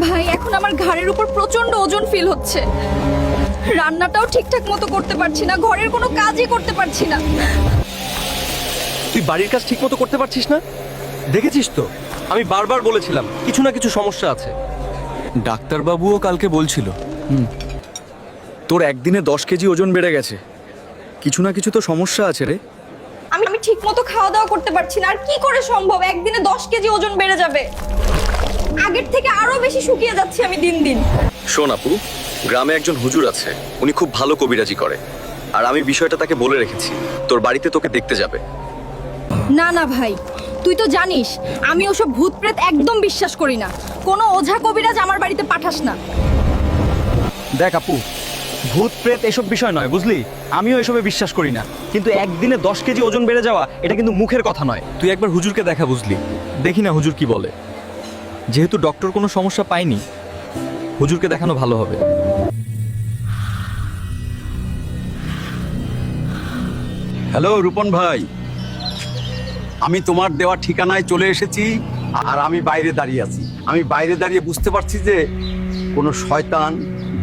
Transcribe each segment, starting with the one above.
ভাই এখন আমার ঘাড়ের উপর প্রচন্ড ওজন ফিল হচ্ছে। রান্নাটাও ঠিকঠাক মতো করতে পারছি না, ঘরের কোনো কাজই করতে পারছি না। তুই বাড়ির কাজ ঠিক মতো করতে পারছিস না? দেখেছিস তো, আমি বারবার বলেছিলাম কিছু না কিছু সমস্যা আছে। ডাক্তারবাবুও কালকে বলছিল তোর একদিনে 10 কেজি ওজন বেড়ে গেছে। কিছু না কিছু তো সমস্যা আছে রে। আমি ঠিক মতো খাওয়া দাওয়া করতে পারছি না। আর কি করে সম্ভব একদিনে 10 কেজি ওজন বেড়ে যাবে? আগের থেকে আরো বেশি শুকিয়ে যাচ্ছি আমি দিন দিন। শোন আপু, গ্রামে একজন হুজুর আছে, উনি খুব ভালো কবিরাজি করে। আর আমি বিষয়টা তাকে বলে রেখেছি, তোর বাড়িতে তোকে দেখতে যাবে। না না ভাই, তুই তো জানিস আমি ওসব ভূত প্রেত একদম বিশ্বাস করি না। কোনো ওঝা কবিরাজ আমার বাড়িতে পাঠাস না। দেখ আপু, ভূত প্রেত এসব বিষয় নয়, বুঝলি? আমিও এসবে বিশ্বাস করি না, কিন্তু একদিনে 10 কেজি ওজন বেড়ে যাওয়া এটা কিন্তু মুখের কথা নয়। তুই একবার হুজুরকে দেখা, বুঝলি? দেখি না হুজুর কি বলে। যেহেতু ডক্টর কোনো সমস্যা পায়নি, হুজুরকে দেখানো ভালো হবে। হ্যালো রূপন ভাই, আমি তোমার দেওয়া ঠিকানায় চলে এসেছি। আর আমি বাইরে দাঁড়িয়ে আছি। আমি বাইরে দাঁড়িয়ে বুঝতে পারছি যে কোনো শয়তান,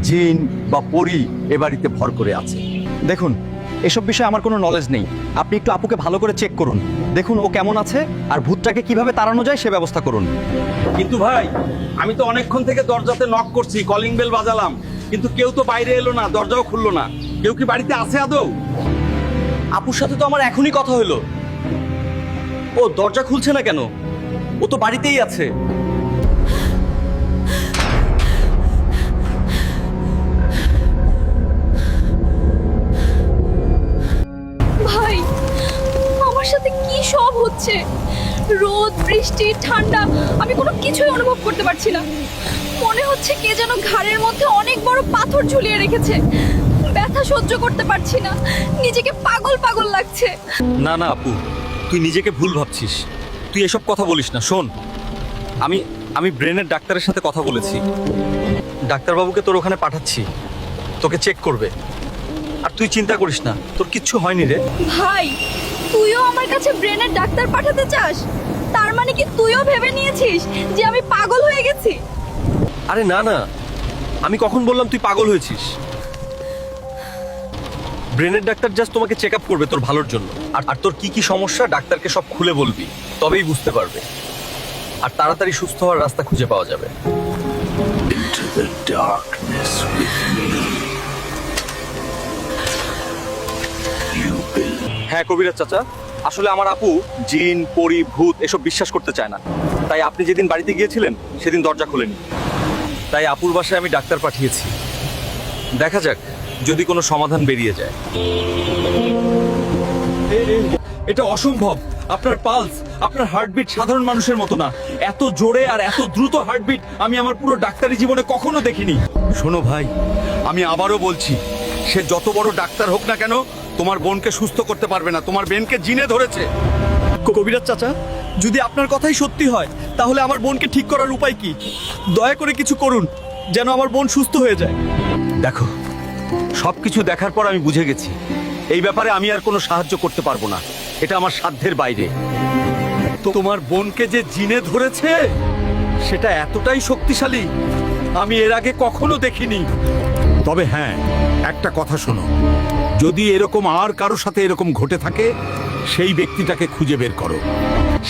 জিন বা পরী এ বাড়িতে ভর করে আছে। দেখুন, এসব বিষয়ে আমার কোনো নলেজ নেই। আপনি একটু আপুকে ভালো করে চেক করুন, দেখুন ও কেমন আছে, আর ভূতটাকে কিভাবে তাড়ানো যায় সে ব্যবস্থা করুন। কিন্তু ভাই, আমি তো অনেকক্ষণ থেকে দরজাতে নক করছি, কলিং বেল বাজালাম, কিন্তু কেউ তো বাইরে এলো না, দরজাও খুললো না। কেউ কি বাড়িতে আছে আদৌ? আপুর সাথে তো আমার এখনই কথা হলো। ও দরজা খুলছে না কেন? ও তো বাড়িতেই আছে। ভাই, আমার সাথে কি সব হচ্ছে? রোদ, বৃষ্টি, ঠান্ডা, আমি কোনো কিছুই অনুভব করতে পারছি না। মনে হচ্ছে কে যেন ঘাড়ের মধ্যে অনেক বড় পাথর ঝুলিয়ে রেখেছে। ব্যথা সহ্য করতে পারছি না, নিজেকে পাগল পাগল লাগছে। না না আপু, তুই নিজেকে ভুল ভাবছিস। তুই এসব কথা বলিস না। শোন, আমি ব্রেনের ডাক্তারের সাথে কথা বলেছি। ডাক্তারবাবুকে তোর ওখানে পাঠাচ্ছি, তোকে চেক করবে। আর তুই চিন্তা করিস না, তোর কিচ্ছু হয়নি রে। ভাই, তুইও আমার কাছে ব্রেনের ডাক্তার পাঠাতে চাস? তার মানে কি তুইও ভেবে নিয়েছিস যে আমি পাগল হয়ে গেছি? আরে না না, আমি কখন বললাম তুই পাগল হয়েছিস? ব্রেনের ডাক্তার জাস্ট তোমাকে চেক আপ করবে তোর ভালোর জন্য। আর তোর কি কি সমস্যা ডাক্তারকে সব খুলে বলবি, তবেই বুঝতে পারবে। আর তাড়াতাড়ি সুস্থ হওয়ার রাস্তা খুঁজে পাওয়া যাবে। Into the darkness with me. You will. হ্যাঁ কবিরাজ চাচা, আসলে আমার আপু জিন, পরি, ভূত এসব বিশ্বাস করতে চায় না। তাই আপনি যেদিন বাড়িতে গিয়েছিলেন সেদিন দরজা খোলেনি। তাই আপুর বাসায় আমি ডাক্তার পাঠিয়েছি। দেখা যাক যদি কোনো সমাধান বেরিয়ে যায়। এটা অসম্ভব। আপনার পালস, আপনার হার্টবিট সাধারণ মানুষের মতো না। এত জোরে আর এত দ্রুত হার্টবিট আমি আমার পুরো ডাক্তারি জীবনে কখনো দেখিনি। শোনো ভাই, আমি আবারও বলছি, সে যত বড় ডাক্তার হোক না কেন, তোমার বোনকে সুস্থ করতে পারবে না। তোমার বোনকে জিনে ধরেছে। কবিরাজ চাচা, যদি আপনার কথাই সত্যি হয় তাহলে আমার বোনকে ঠিক করার উপায় কি? দয়া করে কিছু করুন, যেন আমার বোন সুস্থ হয়ে যায়। দেখো, সবকিছু দেখার পর আমি বুঝে গেছি এই ব্যাপারে আমি আর কোনো সাহায্য করতে পারবো না। এটা আমার সাধ্যের বাইরে। তোমার বোনকে যে জিনে ধরেছে সেটা এতটাই শক্তিশালী আমি এর আগে কখনো দেখিনি। তবে হ্যাঁ, একটা কথা শোনো, যদি এরকম আর কারো সাথে এরকম ঘটে থাকে, সেই ব্যক্তিটাকে খুঁজে বের করো।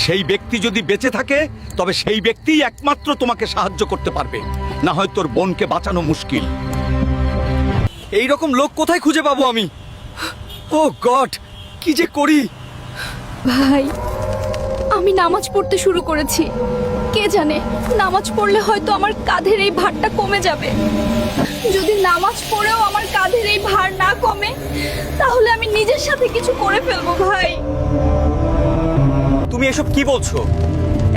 সেই ব্যক্তি যদি বেঁচে থাকে তবে সেই ব্যক্তিই একমাত্র তোমাকে সাহায্য করতে পারবে, না হয় তোর বোনকে বাঁচানো মুশকিল। এই রকম লোক কোথায় খুঁজে পাবো আমি? ও গড, কি যে করি! ভাই, আমি নামাজ পড়তে শুরু করেছি। কে জানে, নামাজ পড়লে হয়তো আমার কাঁধের এই ভারটা কমে যাবে। যদি নামাজ পড়েও আমার কাঁধের এই ভার না কমে, তাহলে আমি নিজের সাথে কিছু করে ফেলবো। ভাই, তুমি এসব কি বলছো?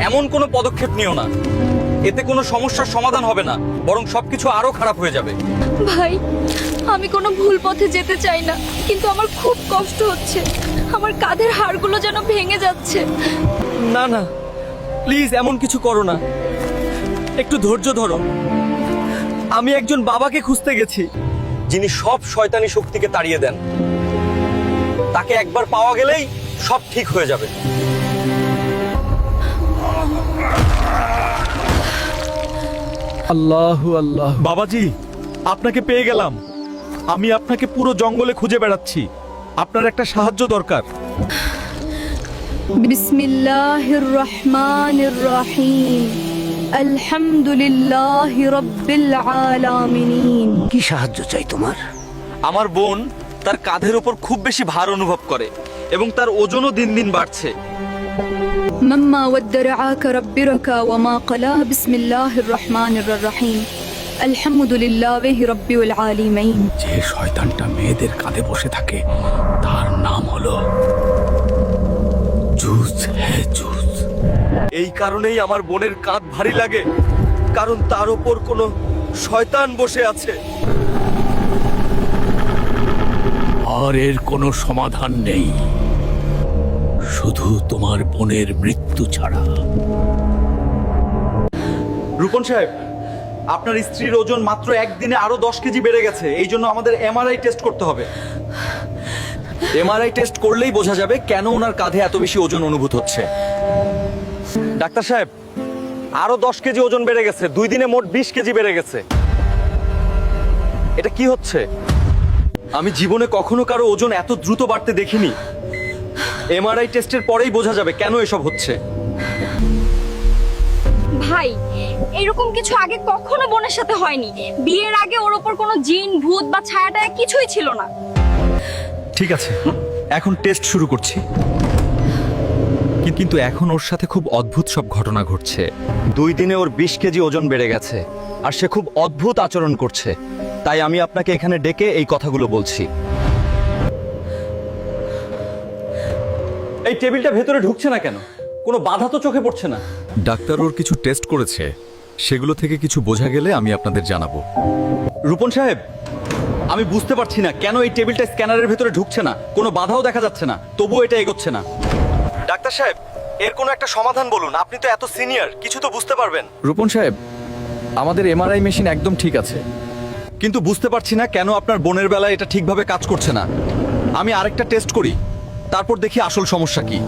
এমন কোনো পদক্ষেপ নিও না। এতে কোনো সমস্যার সমাধান হবে না, বরং সবকিছু আরো খারাপ হয়ে যাবে। ভাই, আমি কোনো ভুল পথে যেতে চাই না, কিন্তু আমার খুব কষ্ট হচ্ছে। আমার কাঁধের হাড়গুলো যেন ভেঙে যাচ্ছে। না না, প্লিজ এমন কিছু করো না। একটু ধৈর্য ধরো। আমি একজন বাবাকে খুঁজতে গেছি, যিনি সব শয়তানি শক্তিকে তাড়িয়ে দেন। তাকে একবার পাওয়া গেলেই সব ঠিক হয়ে যাবে। আল্লাহু আল্লাহ। বাবাজি, আপনাকে পেয়ে গেলাম। আমি আপনাকে পুরো জঙ্গলে খুঁজে বেড়াচ্ছি। আপনার একটা সাহায্য দরকার। বিসমিল্লাহির রহমানির রহিম। আলহামদুলিল্লাহি রাব্বিল আলামিন। কি সাহায্য চাই তোমার? আমার বোন তার কাঁধের ওপর খুব বেশি ভার অনুভব করে এবং তার ওজনও দিন দিন বাড়ছে। مما ودرعاك ربك وما قلاه بسم الله الرحمن الرحيم الحمد لله رب العالمين যে শয়তানটা মেয়েদের কাঁধে বসে থাকে তার নাম হলো জুজ হে জুজ। এই কারণেই আমার বোনের কাঁধ ভারী লাগে, কারণ তার ওপর কোনো শয়তান বসে আছে। আর এর কোনো সমাধান নেই, শুধু তোমার বোনের মৃত্যু ছাড়া। রূপন সাহেব, আপনার স্ত্রীর ওজন মাত্র একদিনে আরো 10 কেজি বেড়ে গেছে। এই জন্য আমাদের এমআরআই টেস্ট করতে হবে। এমআরআই টেস্ট করলেই বোঝা যাবে কেন ওনার কাঁধে এত বেশি ওজন অনুভূত হচ্ছে। ডাক্তার সাহেব, আরো 10 কেজি ওজন বেড়ে গেছে। 2 দিনে মোট 20 কেজি বেড়ে গেছে। এটা কি হচ্ছে? আমি জীবনে কখনো কারো ওজন এত দ্রুত বাড়তে দেখিনি। এমআরআই টেস্টের পরেই বোঝা যাবে কেন এসব হচ্ছে। ভাই, এরকম কিছু আগে কখনো বোনের সাথে হয়নি। বিয়ের আগে ওর ওপর কোনো জিন ভূত বা ছায়াটা কিছুই ছিল না। ঠিক আছে, এখন টেস্ট শুরু করছি। কিন্তু এখন ওর সাথে খুব অদ্ভুত সব ঘটনা ঘটছে। 2 দিনে ওর 20 কেজি ওজন বেড়ে গেছে আর সে খুব অদ্ভুত আচরণ করছে। তাই আমি আপনাকে এখানে ডেকে এই কথাগুলো বলছি। এই টেবিলটা ভেতরে ঢুকছে না কেন? কোনো বাধা তো চোখে পড়ছে না। ডাক্তার ওর কিছু টেস্ট করেছে, সেগুলো থেকে কিছু বোঝা গেলে আমি আপনাদের জানাবো। রূপন সাহেব, আমি বুঝতে পারছি না কেন এই টেবিলটা স্ক্যানারের ভেতরে ঢুকছে না। কোনো বাধাও দেখা যাচ্ছে না, তবুও এটা এগোচ্ছে না। ডাক্তার সাহেব, এর কোনো একটা সমাধান বলুন। আপনি তো এত সিনিয়র, কিছু তো বুঝতে পারবেন। রূপন সাহেব, আমাদের এমআরআই মেশিন একদম ঠিক আছে। কিন্তু বুঝতে পারছি না কেন আপনার বোনের বেলায় এটা ঠিকভাবে কাজ করছে না। আমি আরেকটা টেস্ট করি, তারপর দেখি আসল সমস্যা কি।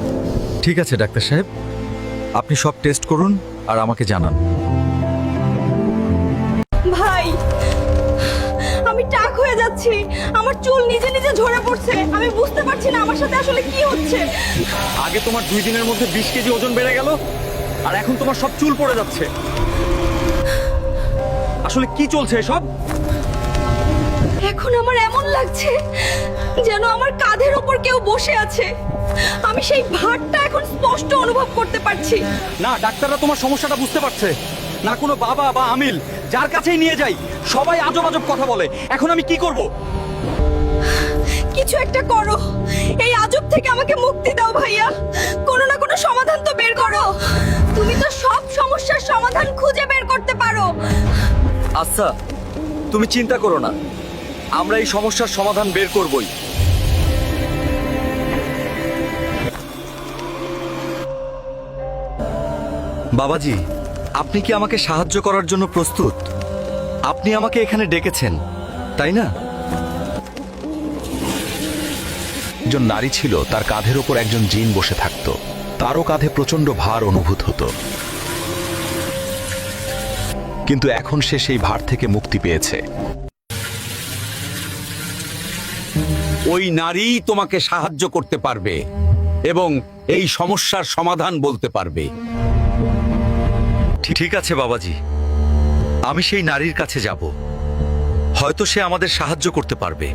ঠিক আছে ডাক্তার সাহেব, আপনি সব টেস্ট করুন আর আমাকে জানান। ভাই, আমি টাক হয়ে যাচ্ছি। আমার চুল নিজে নিজে ঝরে পড়ছে। আমি বুঝতে পারছি না আমার সাথে আসলে কি হচ্ছে। আগে তোমার 2 দিনের মধ্যে 20 কেজি ওজন বেড়ে গেল, আর এখন তোমার সব চুল পড়ে যাচ্ছে। আসলে কি চলছে এসব? এখন আমার এমন লাগছে যেন আমার কাঁধের ওপর কেউ বসে আছে। আমি সেই ভারটা এখন স্পষ্ট অনুভব করতে পারছি। না, ডাক্তাররা তোমার সমস্যাটা বুঝতে পারছে না। কোনো বাবা বা আমিল যার কাছেই নিয়ে যাই, সবাই আজব আজব কথা বলে। এখন আমি কি করব? কিছু একটা করো। এই আজব থেকে আমাকে মুক্তি দাও ভাইয়া। কোনো না কোনো সমাধান তো বের করো। তুমি তো সব সমস্যার সমাধান খুঁজে বের করতে পারো। আচ্ছা, তুমি চিন্তা করো না, আমরা এই সমস্যার সমাধান বের করবই। বাবাজি, আপনি কি আমাকে সাহায্য করার জন্য প্রস্তুত? আপনি আমাকে এখানে ডেকেছেন, তাই না? একজন নারী ছিল, তার কাঁধের ওপর একজন জিন বসে থাকত। তারও কাঁধে প্রচন্ড ভার অনুভূত হতো, কিন্তু এখন সে সেই ভার থেকে মুক্তি পেয়েছে। ওই নারী তোমাকে সাহায্য করতে পারবে এবং এই সমস্যার সমাধান বলতে পারবে। ঠিক আছে বাবাজি, আমি সেই নারীর কাছে যাব। হয়তো সে আমাদের সাহায্য করতে পারবে।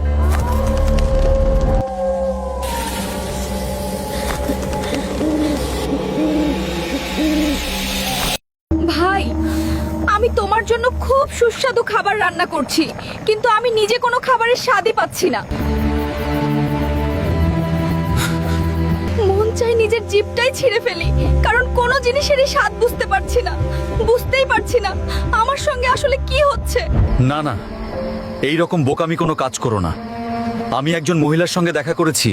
ভাই, আমি তোমার জন্য খুব সুস্বাদু খাবার রান্না করছি, কিন্তু আমি নিজে কোনো খাবারের স্বাদই পাচ্ছি না। মন চাই নিজের জিভটাই ছিঁড়ে ফেলি, কারণ কোনো জিনিসেরই স্বাদ বুঝতে পারছি না। বুঝতেই পারছি না আমার সঙ্গে আসলে কি হচ্ছে। না না, এই রকম বোকামি কোনো কাজ করো না। আমি একজন মহিলার সঙ্গে দেখা করেছি,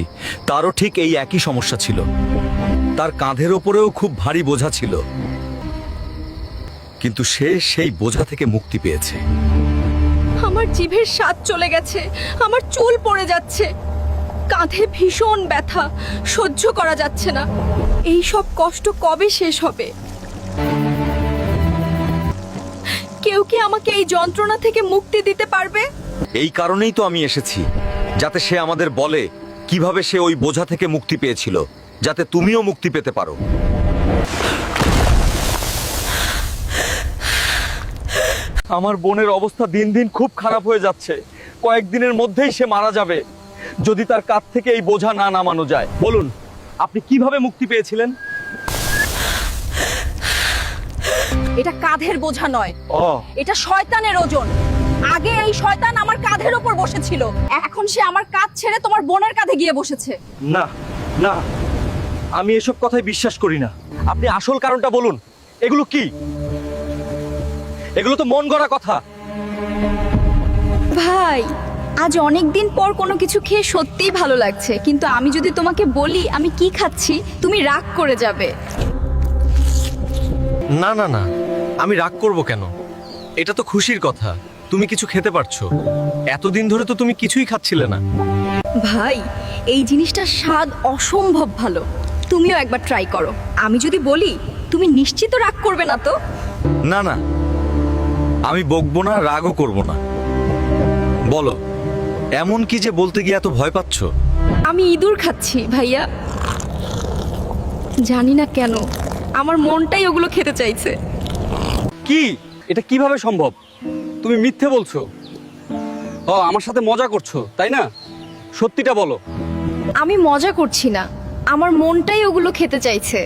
তারও ঠিক এই একই সমস্যা ছিল। তার কাঁধের ওপরেও খুব ভারী বোঝা ছিল, কিন্তু সে সেই বোঝা থেকে মুক্তি পেয়েছে। আমার জিভের স্বাদ চলে গেছে, আমার চুল পড়ে যাচ্ছে, কাঁধে ভীষণ ব্যথা, সহ্য করা যাচ্ছে না। এই সব কষ্ট কবে শেষ হবে? কেউ কেউ কি আমাকে এই যন্ত্রণা থেকে মুক্তি দিতে পারবে? এই কারণেই তো আমি এসেছি, যাতে সে আমাদের বলে কিভাবে সে ওই বোঝা থেকে মুক্তি পেয়েছিল, যাতে তুমিও মুক্তি পেতে পারো। আমার বোনের অবস্থা দিন দিন খুব খারাপ হয়ে যাচ্ছে। কয়েকদিনের মধ্যেই সে মারা যাবে যদি তার কাঁধ থেকে এই বোঝা না নামানো যায়। বলুন, আপনি কিভাবে মুক্তি পেয়েছিলেন? এটা কাঁধের বোঝা নয়, ও, এটা শয়তানের ওজন। আগে এই শয়তান আমার কাঁধের উপর বসেছিল, এখন সে আমার কাঁধ ছেড়ে তোমার বোনের কাঁধে গিয়ে বসেছে। না না, আমি এসব কথাই বিশ্বাস করি না। আপনি আসল কারণটা বলুন। এগুলো কি? এগুলো তো মন গড়া কথা। ভাই, আজ অনেক দিন পর কোনো কিছু খেয়ে সত্যিই ভালো লাগছে, কিন্তু আমি যদি তোমাকে বলি আমি কি খাচ্ছি, তুমি রাগ করে যাবে। না না না, আমি রাগ করব কেন? এটা তো খুশির কথা, তুমি কিছু খেতে পারছো। এতদিন ধরে তো তুমি কিছুই খাচ্ছিলে না। ভাই, এই জিনিসটার স্বাদ অসম্ভব ভালো, তুমিও একবার ট্রাই করো। আমি যদি বলি, তুমি নিশ্চিত রাগ করবে না তো? না না, আমি বকবো না, রাগও করব না। বলো, এমন কি যে বলতে গিয়ে এত ভয় পাচ্ছ? আমি ইঁদুর খাচ্ছি ভাইয়া। জানি না কেন, আমার মনটাই ওগুলো খেতে চাইছে। কি? এটা কিভাবে সম্ভব? তুমি মিথ্যে বলছো। ও, আমার সাথে মজা করছো তাই না? সত্যিটা বলো। আমি মজা করছি না, আমার মনটাই ওগুলো খেতে চাইছে।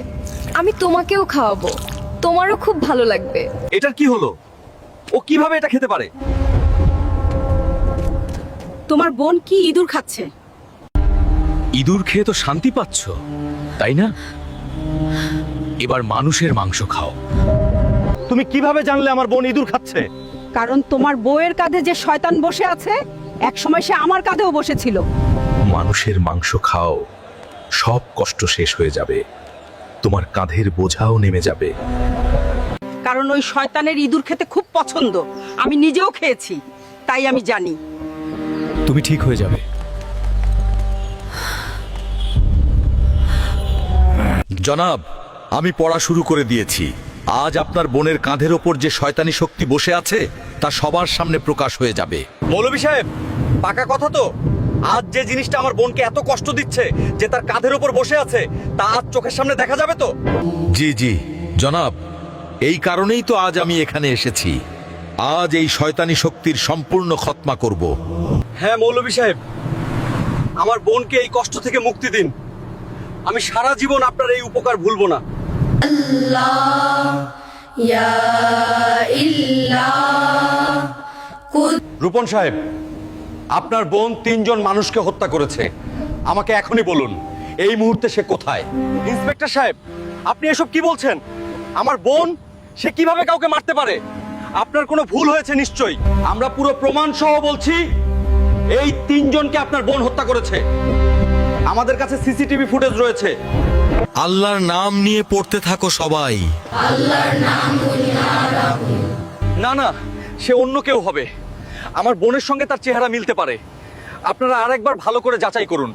আমি তোমাকেও খাওয়াবো, তোমারও খুব ভালো লাগবে। এটার কি হলো? ও কিভাবে এটা খেতে পারে? তোমার বোন কি ইঁদুর খাচ্ছে? ইঁদুর খেয়ে তো শান্তি পাচ্ছ, তাই না? এবার মানুষের মাংস খাও। তুমি কিভাবে জানলে আমার বোন ইঁদুর খাচ্ছে? কারণ তোমার বউয়ের কাঁধে যে শয়তান বসে আছে, একসময় সে আমার কাঁধেও বসেছিল। মানুষের মাংস খাও, সব কষ্ট শেষ হয়ে যাবে, তোমার কাঁধের বোঝাও নেমে যাবে। কারণ ওই শয়তানের ইঁদুর খেতে খুব পছন্দ, আমি নিজেও খেয়েছি, তাই আমি জানি। তুমি ঠিক হয়ে যাবে। জনাব, আমি পড়া শুরু করে দিয়েছি। আজ আপনার বোনের কাঁধের ওপর যে শয়তানি শক্তি বসে আছে তা সবার সামনে প্রকাশ হয়ে যাবে। মৌলভী সাহেব, পাকা কথা তো। আজ যে জিনিসটা আমার বোনকে এত কষ্ট দিচ্ছে, যে তার কাঁধের উপর বসে আছে, তা আজ চোখের সামনে দেখা যাবে তো? জি জি জনাব, এই কারণেই তো আজ আমি এখানে এসেছি। আজ এই শয়তানি শক্তির সম্পূর্ণ খতমা করব। হ্যাঁ মৌলভী সাহেব, আমার বোনকে এই কষ্ট থেকে মুক্তি দিন। আমি সারা জীবন আপনার এই উপকার ভুলবো না। রূপন সাহেব, আপনার বোন 3 জন মানুষকে হত্যা করেছে। আমাকে এখনই বলুন, এই মুহূর্তে সে কোথায়? ইন্সপেক্টর সাহেব, আপনি এসব কি বলছেন? আমার বোন, সে কিভাবে কাউকে মারতে পারে? আপনার কোনো ভুল হয়েছে নিশ্চয়ই। আমরা পুরো প্রমাণ সহ বলছি, এই 3 জনকে আপনার বোন হত্যা করেছে। আমাদের কাছে সিসিটিভি ফুটেজ রয়েছে। আল্লাহর নাম নিয়ে পড়তে থাকো সবাই। না না, সে অন্য কেউ হবে। আমার বোনের সঙ্গে তার চেহারা মিলতে পারে। আপনারা আরেকবার ভালো করে যাচাই করুন।